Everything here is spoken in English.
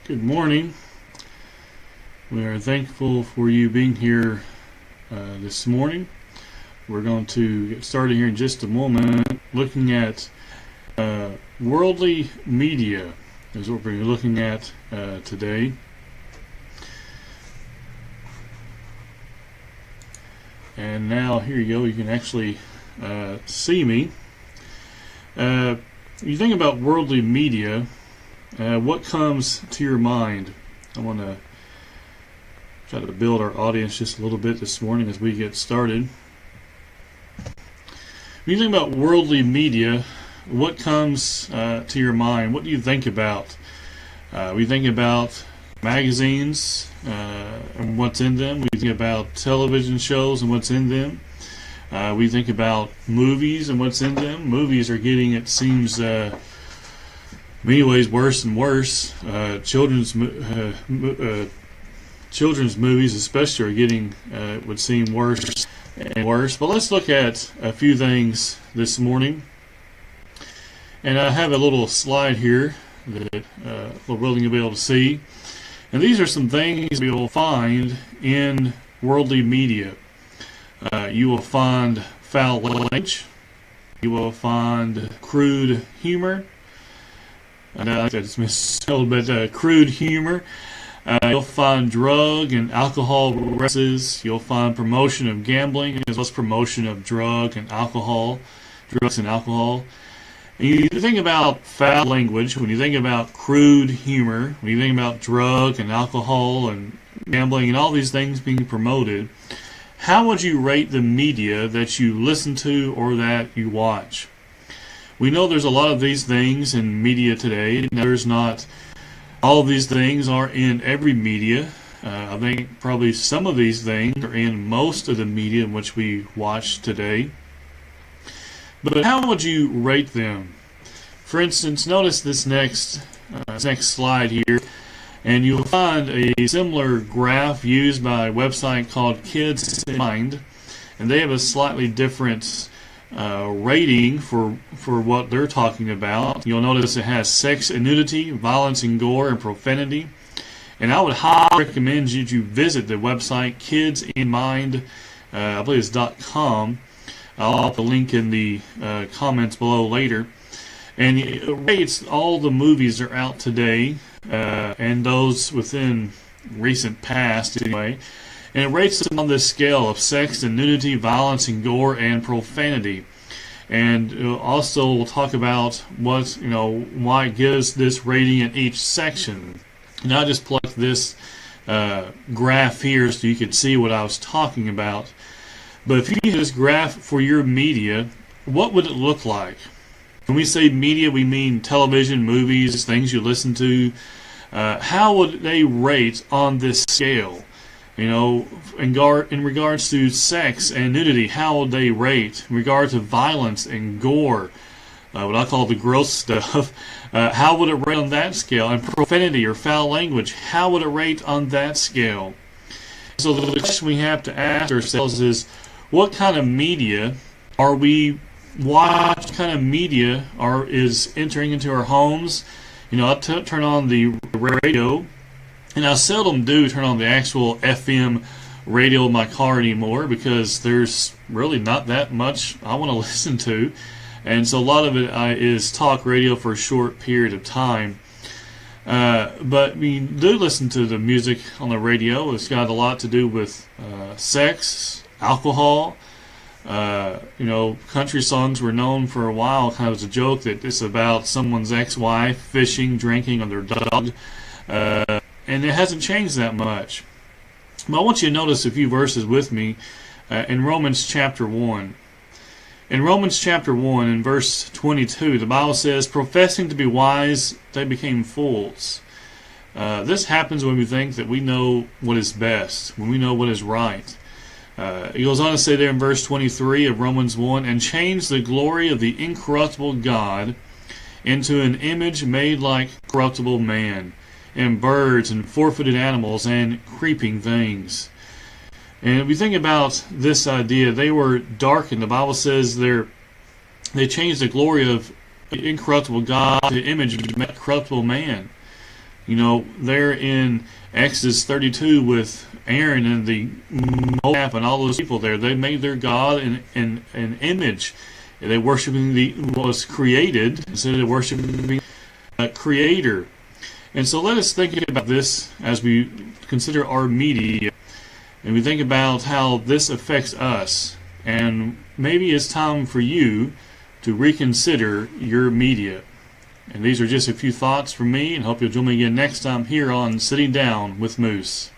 Good morning. We are thankful for you being here this morning. We're going to get started here in just a moment looking at worldly media is what we're looking at today. And now here you go, you can actually see me. You think about worldly media, what comes to your mind? I want to try to build our audience just a little bit this morning as we get started. When you think about worldly media, what comes to your mind? What do you think about? We think about magazines and what's in them. We think about television shows and what's in them. We think about movies and what's in them. Movies are getting, it seems, many ways worse and worse. Children's movies especially are getting, it would seem, worse and worse. But let's look at a few things this morning. And I have a little slide here that we're willing to be able to see. And these are some things we will find in worldly media. You will find foul language. You will find crude humor. I think I just misspelled, but crude humor. You'll find drug and alcohol references. You'll find promotion of gambling as well as promotion of drugs and alcohol. And you think about foul language, when you think about crude humor, when you think about drug and alcohol and gambling and all these things being promoted, how would you rate the media that you listen to or that you watch? We know there's a lot of these things in media today. Now, there's not all of these things are in every media. I think probably some of these things are in most of the media in which we watch today. But how would you rate them? For instance, notice this next slide here, and you'll find a similar graph used by a website called Kids in Mind, and they have a slightly different rating for what they're talking about. You'll notice it has sex and nudity, violence and gore, and profanity. And I would highly recommend you visit the website kidsinmind, I believe it's .com. I'll have the link in the comments below later. And it rates all the movies that are out today, and those within recent past anyway. And it rates them on this scale of sex and nudity, violence and gore, and profanity. And also we'll talk about what, why it gives this rating in each section. And I just plucked this graph here so you could see what I was talking about. But if you use this graph for your media, what would it look like? When we say media, we mean television, movies, things you listen to. How would they rate on this scale? In regards to sex and nudity, how would they rate? In regard to violence and gore, what I call the gross stuff, how would it rate on that scale? And profanity or foul language, how would it rate on that scale? So the question we have to ask ourselves is, what kind of media are we watching? What kind of media is entering into our homes? I turn on the radio. And I seldom do turn on the actual FM radio in my car anymore because there's really not that much I want to listen to. And so a lot of it is talk radio for a short period of time. But we do listen to the music on the radio. It's got a lot to do with sex, alcohol. Country songs were known for a while kind of as a joke that it's about someone's ex-wife fishing, drinking, or their dog. And it hasn't changed that much. But I want you to notice a few verses with me in Romans chapter 1. In Romans chapter 1, in verse 22, the Bible says, professing to be wise, they became fools. This happens when we think that we know what is best, when we know what is right. He goes on to say there in verse 23 of Romans 1, and changed the glory of the incorruptible God into an image made like corruptible man, and birds and four-footed animals and creeping things. And if we think about this idea, they were darkened. The Bible says they changed the glory of the incorruptible God to the image of corruptible man. You know, there in Exodus 32 with Aaron and the Moab and all those people there, they made their God in an image. They worshiping what was created instead of worshiping a creator. And so let us think about this as we consider our media, and we think about how this affects us. And maybe it's time for you to reconsider your media. And these are just a few thoughts from me, and hope you'll join me again next time here on Sitting Down with Moose.